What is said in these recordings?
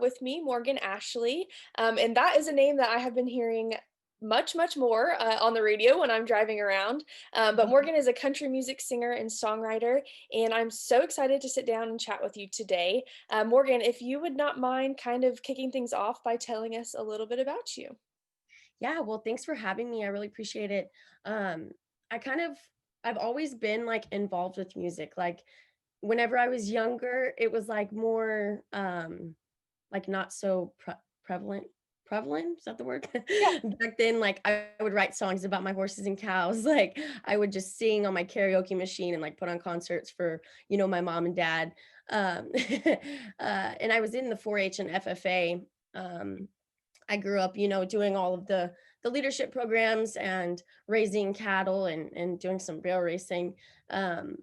with me Morgan Ashley. And that is a name that I have been hearing much more on the radio when I'm driving around. But Morgan is a country music singer and songwriter, and I'm so excited to sit down and chat with you today. Morgan, if you would not mind kind of kicking things off by telling us a little bit about you. Yeah, well, thanks for having me. I really appreciate it. Um, I kind of I've always been like involved with music. Like whenever I was younger, it was like more like not so prevalent. Prevalent, is that the word? Yeah. Back then, like I would write songs about my horses and cows. Like I would just sing on my karaoke machine and like put on concerts for, my mom and dad. Um, and I was in the 4-H and FFA. I grew up, doing all of the leadership programs and raising cattle and doing some rail racing. Um,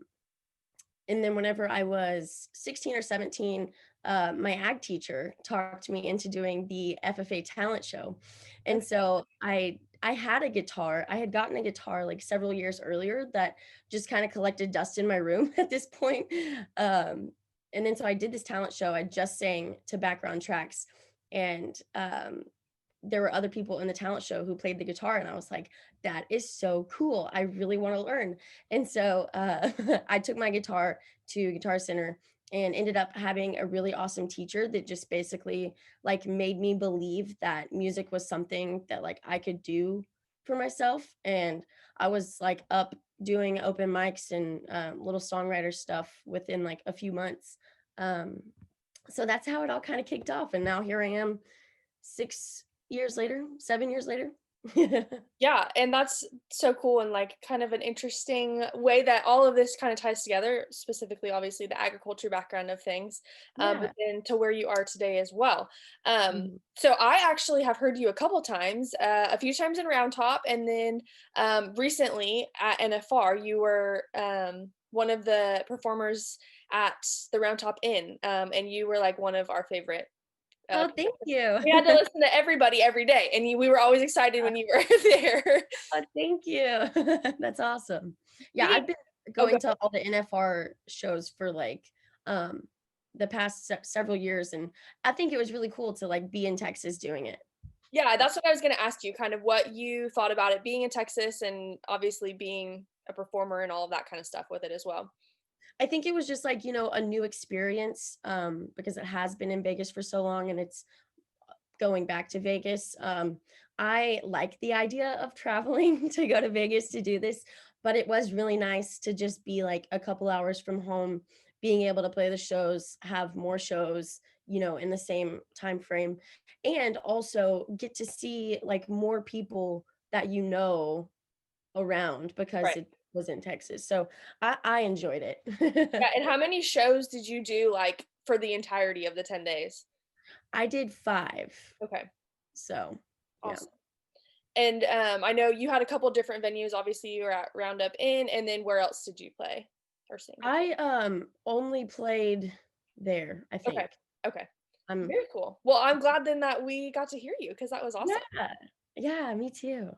and then whenever I was 16 or 17, my ag teacher talked me into doing the FFA talent show. And Okay. so I had a guitar. I had gotten a guitar like several years earlier that just kind of collected dust in my room at this point. And then so I did this talent show. I just sang to background tracks, and there were other people in the talent show who played the guitar, and I was like, that is so cool. I really want to learn. And so I took my guitar to Guitar Center and ended up having a really awesome teacher that just basically like made me believe that music was something that like I could do for myself. And I was like up doing open mics and little songwriter stuff within like a few months. Um, so that's how it all kind of kicked off. And now here I am 6 years later, 7 years later. Yeah, and that's so cool and like kind of an interesting way that all of this kind of ties together, specifically obviously the agriculture background of things, but Yeah. then to where you are today as well. Mhm. So I actually have heard you a couple times, a few times in Round Top, and then recently at NFR, you were one of the performers at the Round Top Inn, and you were like one of our favorite Oh, thank performers. you. We had to listen to everybody every day, and we were always excited when you were there. Oh, thank you. That's awesome. Yeah, Speaking I've been Oh, go going to all the NFR shows for like um the past several years, and I think it was really cool to like be in Texas doing it. Yeah, that's what I was gonna ask you, kind of what you thought about it being in Texas and obviously being a performer and all of that kind of stuff with it as well. I think it was just like, a new experience because it has been in Vegas for so long, and it's going back to Vegas. I like the idea of traveling to go to Vegas to do this, but it was really nice to just be like a couple hours from home, being able to play the shows, have more shows, in the same time frame, and also get to see like more people that around because Right. it was in Texas. So I enjoyed Yeah, it. and how many shows did you do, like, for the entirety of the 10 days? I did 5. Okay, So yeah. awesome. And, I know you had a couple different venues, obviously, you were at Roundup Inn, and then where else did you play or sing? I only played there, I Okay, think. okay. Um Very cool. Well, I'm glad then that we got to hear you because that was awesome. yeah. Yeah, me too.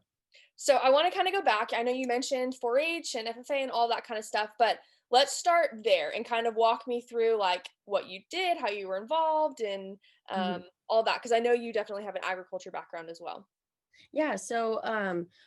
So I want to kind of go back. I know you mentioned 4-H and FFA and all that kind of stuff, but let's start there and kind of walk me through like what you did, how you were involved, and Mhm. all that. Because I know you definitely have an agriculture background as well. Yeah, so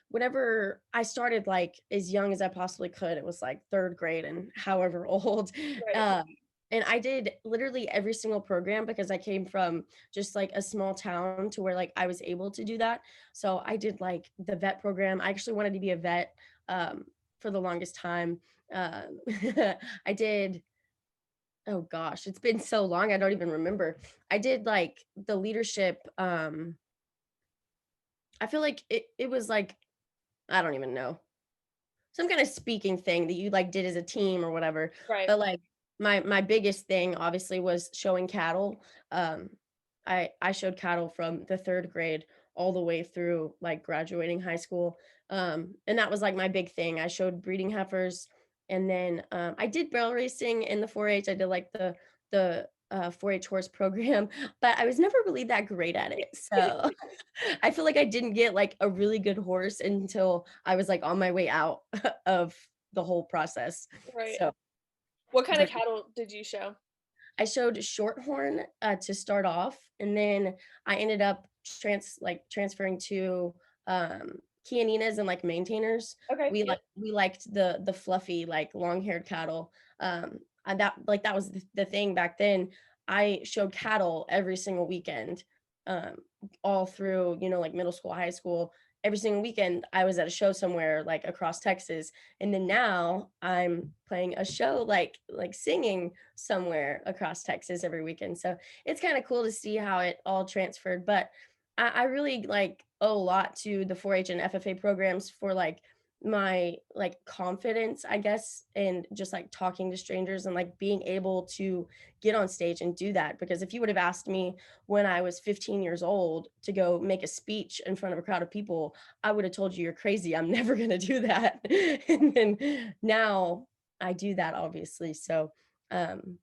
whenever I started like as young as I possibly could, it was like 3rd grade and however old. Right. Um and I did literally every single program because I came from just like a small town to where like I was able to do that. So I did like the vet program. I actually wanted to be a vet for the longest time. Um I did, oh gosh, it's been so long I don't even remember. I did like the leadership. I feel like it was like, I don't even know, some kind of speaking thing that you like did as a team or whatever. Right. But like my biggest thing obviously was showing cattle. Um I showed cattle from the 3rd grade all the way through like graduating high school. And that was like my big thing. I showed breeding heifers, and then I did barrel racing in the 4-H. I did like the 4-H horse program, but I was never really that great at it. So I feel like I didn't get like a really good horse until I was like on my way out of the whole process. Right. So What it's kind of like cattle did you show? I showed short horn to start off, and then I ended up transferring to Chianinas and like maintainers. Okay, We yep. liked the fluffy like long haired cattle. And that was the thing back then. I showed cattle every single weekend, um, all through like middle school, high school. Every single weekend, I was at a show somewhere like across Texas, and then now I'm playing a show like singing somewhere across Texas every weekend. So it's kind of cool to see how it all transferred. But I really like owe a lot to the 4-H and FFA programs for like my like confidence, I guess, and just like talking to strangers and like being able to get on stage and do that. Because if you would have asked me when I was 15 years old to go make a speech in front of a crowd of people, I would have told you you're crazy. I'm never going to do that. And then now I do that, obviously. So, um,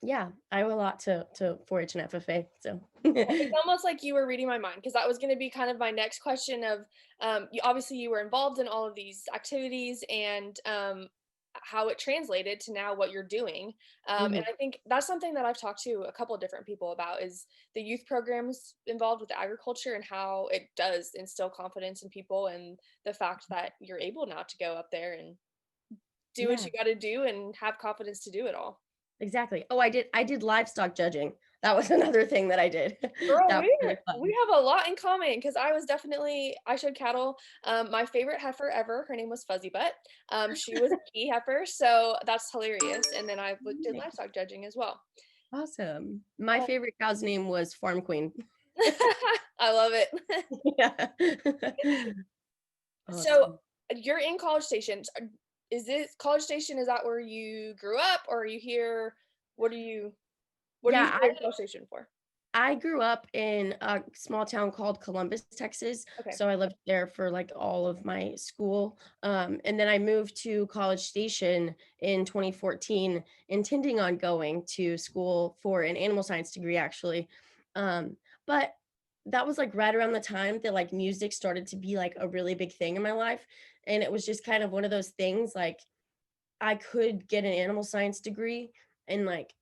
yeah, I owe a lot to 4-H and FFA. So, It's almost like you were reading my mind because that was gonna be kind of my next question of, you obviously you were involved in all of these activities and, how it translated to now what you're doing. And mhm, I think that's something that I've talked to a couple of different people about is the youth programs involved with agriculture and how it does instill confidence in people and the fact that you're able now to go up there and do what yeah. you gotta do and have confidence to do it all. Exactly. Oh, I did livestock judging. That was another thing that I did. Girl, That was really we fun. have a lot in common because I showed cattle. My favorite heifer ever, her name was Fuzzy Butt. She was a key heifer, so that's hilarious. And then I did Amazing. livestock judging as well. Awesome. My Uh, favorite cow's name was Farm Queen. I love it. Yeah. So Awesome. you're in College Station. Is this College Station? Is that where you grew up, or are you here? What are you? What are you Yeah, here in College Station for? I grew up in a small town called Columbus, Texas. Okay. So I lived there for like all of my school. And then I moved to College Station in 2014, intending on going to school for an animal science degree, actually. But that was like right around the time that like music started to be like a really big thing in my life. And it was just kind of one of those things like I could get an animal science degree and like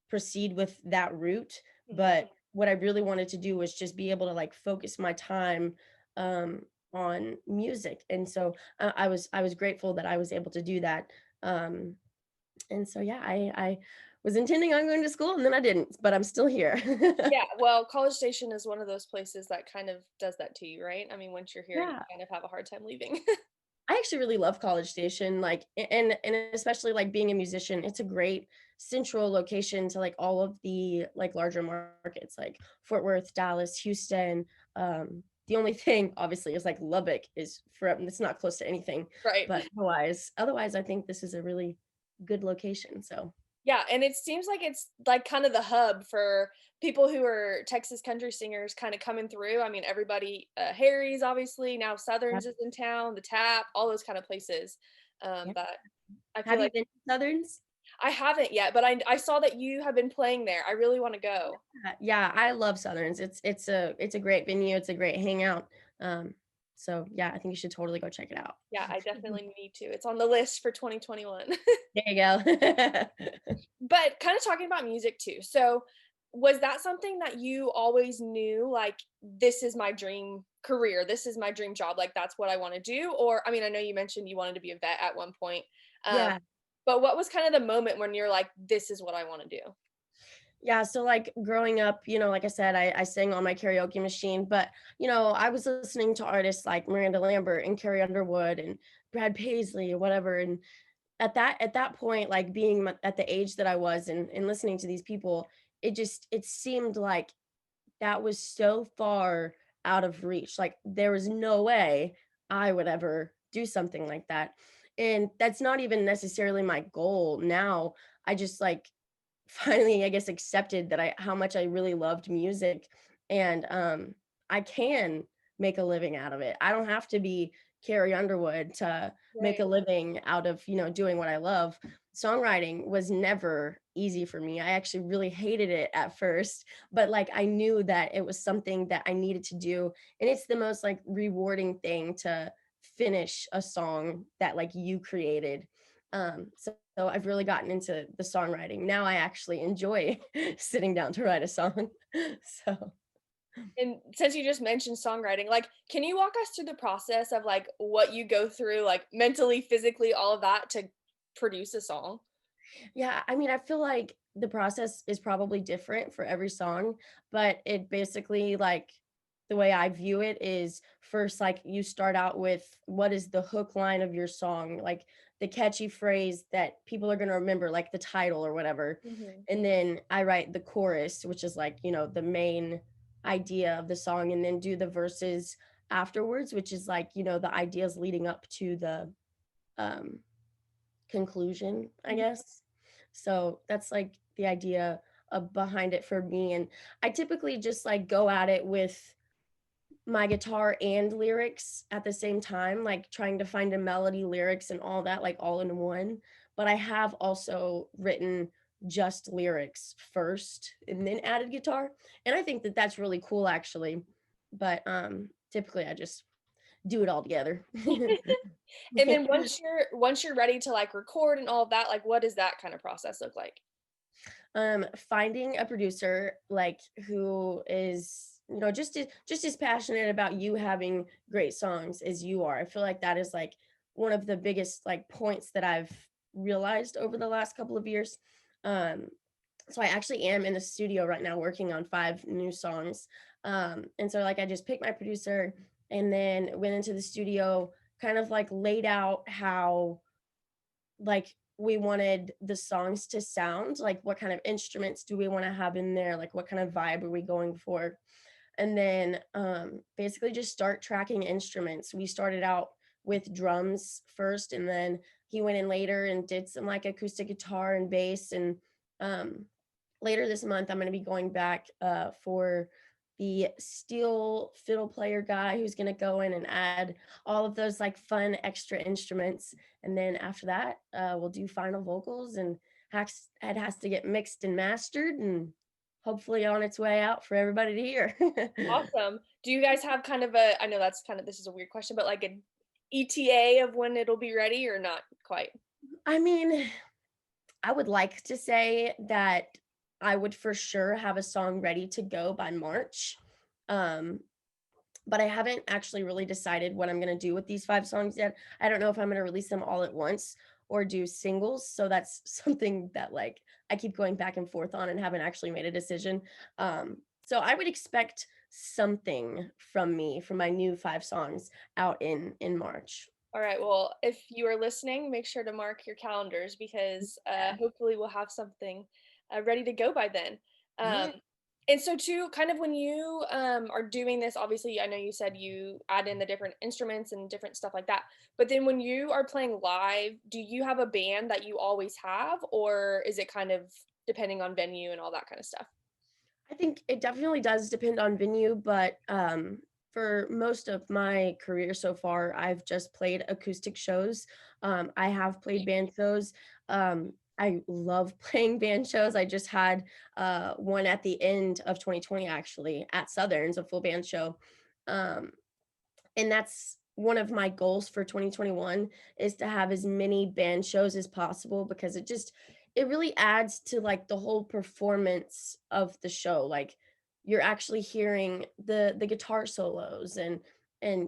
proceed with that route, Mhm. but what I really wanted to do was just be able to, like, focus my time, um, on music, and so, I was grateful that I was able to do that, and so, yeah, I was intending on going to school, and then I didn't, but I'm still here. Yeah, well, College Station is one of those places that kind of does that to you, right? I mean, once you're here, you Yeah. kind of have a hard time leaving. I actually really love College Station, like, and especially, like, being a musician, it's a great central location to, like, all of the, like, larger markets, like Fort Worth, Dallas, Houston. The only thing, obviously, is, like, Lubbock is for it's not close to anything, Right. but otherwise, I think this is a really good location, so Yeah, and it seems like it's, like, kind of the hub for people who are Texas country singers kinda coming through. I mean, everybody Harry's obviously, now yeah, Southerns is in town, The Tap, all those kind of places, yeah. that I feel Have you like been to Southerns? I haven't yet, but I saw that you have been playing there. I really wanna go. Yeah, I love Southerns. It's a great venue, it's a great hangout, so, yeah, I think you should totally go check it out. Yeah, I definitely need to. It's on the list for 2021. There you go. But kinda talking about music too. So, was that something that you always knew, like, "This is my dream career, this is my dream job, like, that's what I wanna do?" Or I mean, I know you mentioned you wanted to be a vet at one point, um, Yeah. but what was kinda the moment when you're like, "This is what I wanna do?" Yeah, so, like, growing up, like I said, I sang on my karaoke machine, but, I was listening to artists like Miranda Lambert and Carrie Underwood and Brad Paisley or whatever, and at that point, like, being at the age that I was and listening to these people, it seemed like that was so far out of reach. Like, there was no way I would ever do something like that. And that's not even necessarily my goal now. I just like finally, I guess, accepted that I how much I really loved music and I can make a living out of it. I don't have to be Carrie Underwood to make a Right. living out of, doing what I love. Songwriting was never easy for me. I actually really hated it at first, but like I knew that it was something that I needed to do. And it's the most like rewarding thing to finish a song that like you created. So I've really gotten into the songwriting. Now I actually enjoy sitting down to write a song. So And since you just mentioned songwriting, like, can you walk us through the process of like what you go through, like mentally, physically, all of that to produce a song? yeah, I mean, I feel like the process is probably different for every song, but it basically like the way I view it is first, like you start out with what is the hook line of your song, like the catchy phrase that people are going to remember, like the title or whatever. Mhm. And then I write the chorus, which is like, the main idea of the song, and then do the verses afterwards, which is like, the ideas leading up to the um conclusion, I Mhm. guess. So that's like the idea of behind it for me. And I typically just like go at it with my guitar and lyrics at the same time, like trying to find a melody, lyrics, and all that, like all in one. But I have also written just lyrics first and then added guitar. And I think that that's really cool actually. But typically I just do it all together. And then once you're ready to like record and all of that, like what does that kind of process look like? Finding a producer like who is just as passionate about you having great songs as you are. I feel like that is like one of the biggest like points that I've realized over the last couple of years. um so I actually am in the studio right now working on 5 new songs. And so like I just picked my producer and then went into the studio, kind of like laid out how like we wanted the songs to sound, like what kind of instruments do we want to have in there, like what kind of vibe are we going for. And then basically just start tracking instruments. We started out with drums first, and then he went in later and did some like acoustic guitar and bass. And um later this month I'm going to be going back for the steel fiddle player guy who's going to go in and add all of those like fun extra instruments. And then after that we'll do final vocals, and it has to get mixed and mastered and hopefully on its way out for everybody to hear. Awesome. Do you guys have kind of a, I know that's kind of, this is a weird question, but like an ETA of when it'll be ready or not quite? I mean, I would like to say that I would for sure have a song ready to go by March. Um, but I haven't actually really decided what I'm going to do with these 5 songs yet. I don't know if I'm going to release them all at once or do singles. So that's something that like I keep going back and forth on and haven't actually made a decision. So I would expect something from me from my new 5 songs out in March. All right. Well, if you are listening, make sure to mark your calendars because Yeah. hopefully we'll have something ready to go by then. Um, Yeah. and so, too, kind of when you are doing this, obviously, I know you said you add in the different instruments and different stuff like that. But then when you are playing live, do you have a band that you always have, or is it kind of depending on venue and all that kind of stuff? I think it definitely does depend on venue, but for most of my career so far, I've just played acoustic shows. I have played band shows. I love playing band shows. I just had one at the end of 2020, actually, at Southern's, a full band show. Um, and that's one of my goals for 2021 is to have as many band shows as possible because it really adds to like the whole performance of the show. Like you're actually hearing the guitar solos, and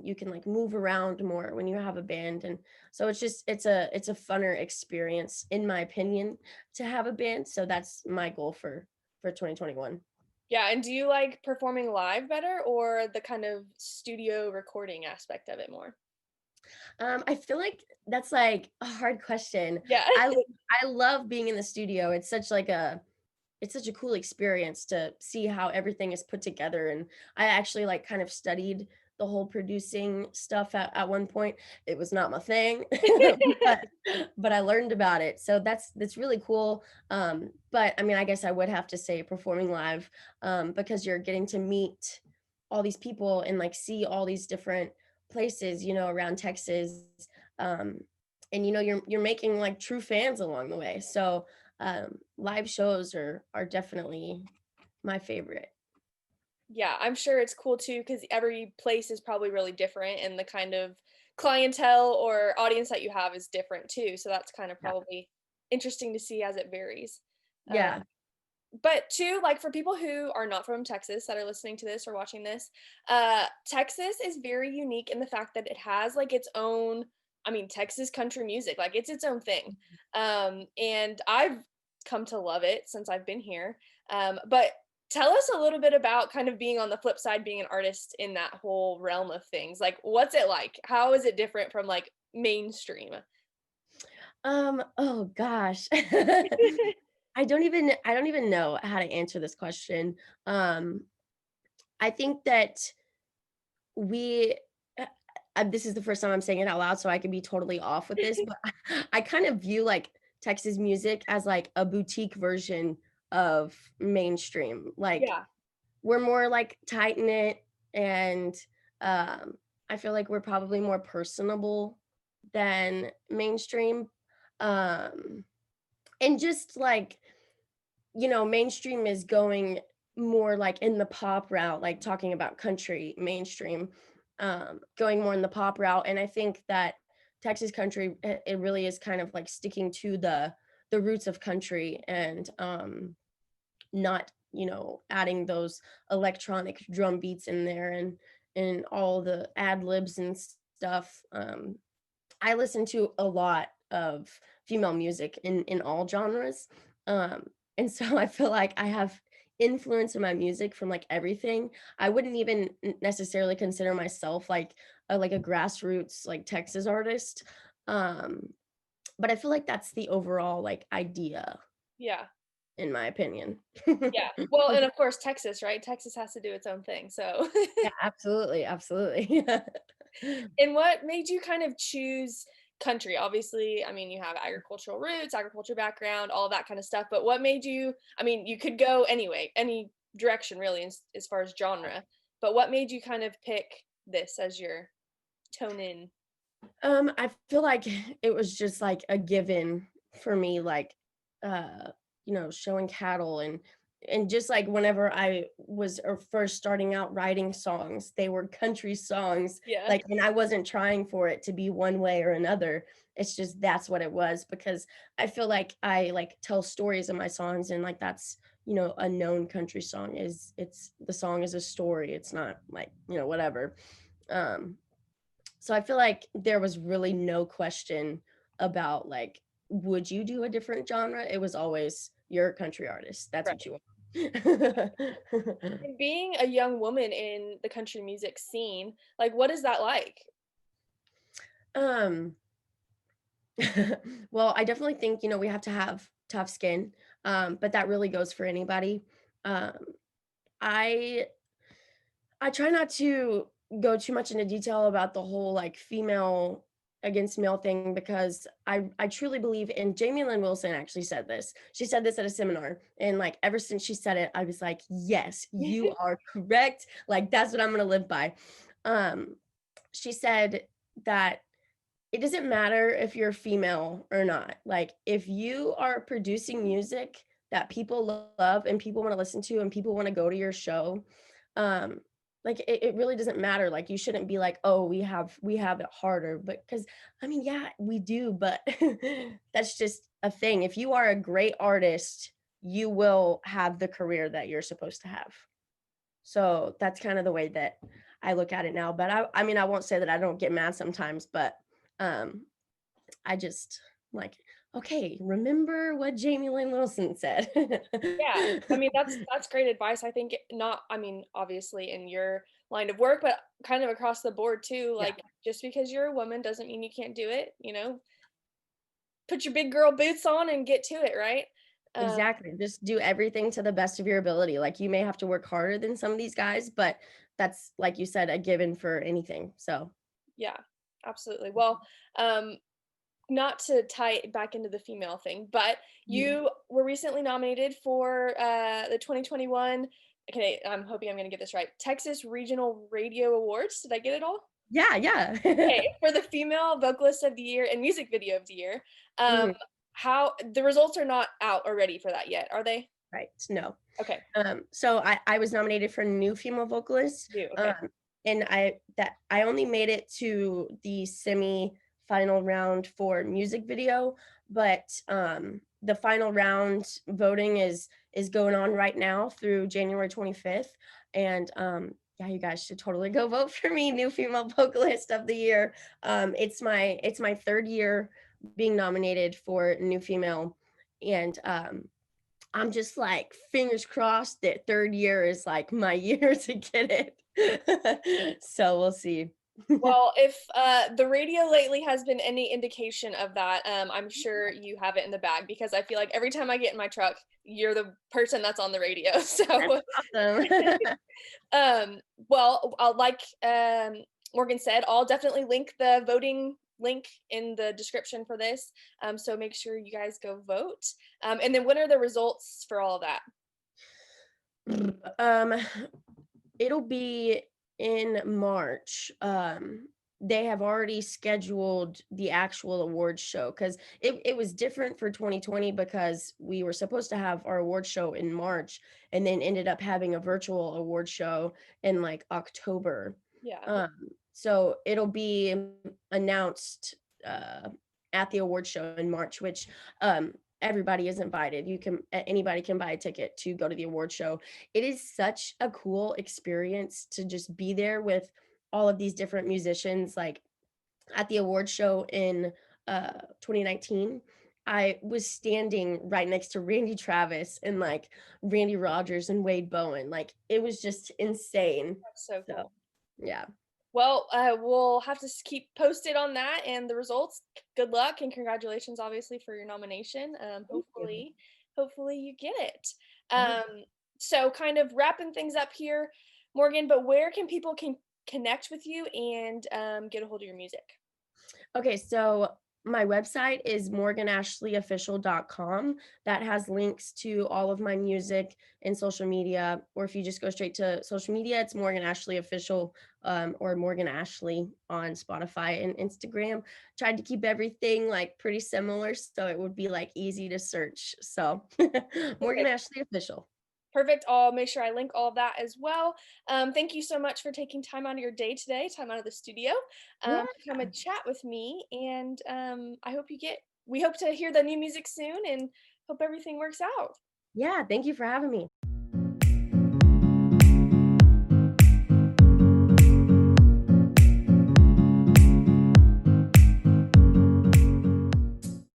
you can like move around more when you have a band. And so it's a funner experience in my opinion to have a band. So that's my goal for 2021. Yeah. And do you like performing live better or the kind of studio recording aspect of it more? I feel like that's like a hard question. Yeah. I love being in the studio. It's such a cool experience to see how everything is put together. And I actually like kind of studied the whole producing stuff at one point. It was not my thing, but but I learned about it. So that's really cool. But I mean, I guess I would have to say performing live, because you're getting to meet all these people and like see all these different places, around Texas. Um, and you're making like true fans along the way. So live shows are definitely my favorite. Yeah, I'm sure it's cool too because every place is probably really different and the kind of clientele or audience that you have is different too. So that's kind of Yeah. probably interesting to see as it varies. Yeah. But too, like for people who are not from Texas that are listening to this or watching this, Texas is very unique in the fact that it has like its own, I mean, Texas country music, like it's its own thing. And I've come to love it since I've been here. But tell us a little bit about kind of being on the flip side, being an artist in that whole realm of things. Like, what's it like? How is it different from like mainstream? Oh gosh. I don't even know how to answer this question. Um, I think that we this is the first time I'm saying it out loud, so I could be totally off with this, but I kind of view like Texas music as like a boutique version of mainstream. Like Yeah, we're more like tight knit, and um, I feel like we're probably more personable than mainstream. Um, and just like, mainstream is going more like in the pop route, like talking about country mainstream, going more in the pop route. And I think that Texas country, it really is kind of like sticking to the roots of country, and not, adding those electronic drum beats in there, and all the ad libs and stuff. I listen to a lot of female music in all genres. And so I feel like I have influence in my music from like everything. I wouldn't even necessarily consider myself like a grassroots like Texas artist. Um, but I feel like that's the overall like idea, yeah. in my opinion. Yeah. Well, and of course, Texas, right? Texas has to do its own thing. So, Yeah, absolutely, absolutely. and what made you kind of choose country? Obviously, I mean, you have agricultural roots, agriculture background, all that kind of stuff. But what made you, I mean, you could go anyway, any direction really, as far as genre. But what made you kind of pick this as your tone in? I feel like it was just like a given for me, like, showing cattle, and just like whenever I was first starting out writing songs, they were country songs, Yeah. like, and I wasn't trying for it to be one way or another. It's just that's what it was, because I feel like I like tell stories in my songs, and like that's, a known country song is, it's the song is a story. It's not like, whatever. Um, so I feel like there was really no question about like, would you do a different genre? It was always, you're a country artist. That's Right. what you want. And being a young woman in the country music scene, like, what is that like? um, well, I definitely think, we have to have tough skin. But that really goes for anybody. Um, I I try not to go too much into detail about the whole like female against male thing, because I truly believe, and Jamie Lynn Wilson actually said this. She said this at a seminar, and like ever since she said it, I was like, yes, you are correct. Like that's what I'm gonna live by. Um, she said that it doesn't matter if you're female or not. Like if you are producing music that people love and people want to listen to and people want to go to your show, um, like it really doesn't matter. Like you shouldn't be like, oh, we have it harder. But because I mean, yeah, we do, but that's just a thing. If you are a great artist, you will have the career that you're supposed to have. So that's kind of the way that I look at it now. But I mean, I won't say that I don't get mad sometimes, but um, I just like, okay, remember what Jamie Lynn Wilson said. Yeah, I mean, that's great advice. I think not, I mean, obviously in your line of work, but kind of across the board too. Yeah, Like, just because you're a woman doesn't mean you can't do it, you know? Put your big girl boots on and get to it, right? Um, exactly. Just do everything to the best of your ability. Like you may have to work harder than some of these guys, but that's like you said, a given for anything. So yeah, absolutely. Well, um, not to tie it back into the female thing, but mhm. you were recently nominated for the 2021. Okay, I'm hoping I'm going to get this right. Texas Regional Radio Awards. Did I get it all? Yeah, yeah. Okay, for the Female Vocalist of the Year and Music Video of the Year. Um, Mhm. how the results are not out already for that yet, are they? Right. No. Okay, So I was nominated for new female vocalist. do okay. and I only made it to the semi-final round for music video, but the final round voting is going on right now through January 25th. And yeah, you guys should totally go vote for me, new female vocalist of the year. It's my third year being nominated for new female, and I'm just like fingers crossed that third year is like my year to get it. So we'll see. Well, if the radio lately has been any indication of that, I'm sure you have it in the bag because I feel like every time I get in my truck, you're the person that's on the radio. That's So, awesome. well, like Morgan said, I'll definitely link the voting link in the description for this. So make sure you guys go vote. And then when are the results for all of that? um It'll be in March. They have already scheduled the actual awards show because it was different for 2020 because we were supposed to have our award show in March and then ended up having a virtual award show in like October. Yeah. Um, so it'll be announced uh, at the award show in March, which everybody is invited. Anybody can buy a ticket to go to the award show. It is such a cool experience to just be there with all of these different musicians. Like at the award show in 2019, I was standing right next to Randy Travis and like Randy Rogers and Wade Bowen. Like it was just insane. That's so So cool. yeah. Well, we'll have to keep posted on that and the results. Good luck and congratulations, obviously, for your nomination. Thank you. Hopefully you get it. Yeah. So kind of wrapping things up here, Morgan. But where can people connect with you and get a hold of your music? Okay, so my website is morganashleyofficial.com. That has links to all of my music and social media. Or if you just go straight to social media, it's Morgan Ashley Official, or Morgan Ashley on Spotify and Instagram. Tried to keep everything like pretty similar so it would be like easy to search. So Morgan Perfect. Ashley Official. Perfect. I'll make sure I link all of that as well. Thank you so much for taking time out of your day today, time out of the studio, Yeah. to come and chat with me. And we hope to hear the new music soon and hope everything works out. Yeah. Thank you for having me.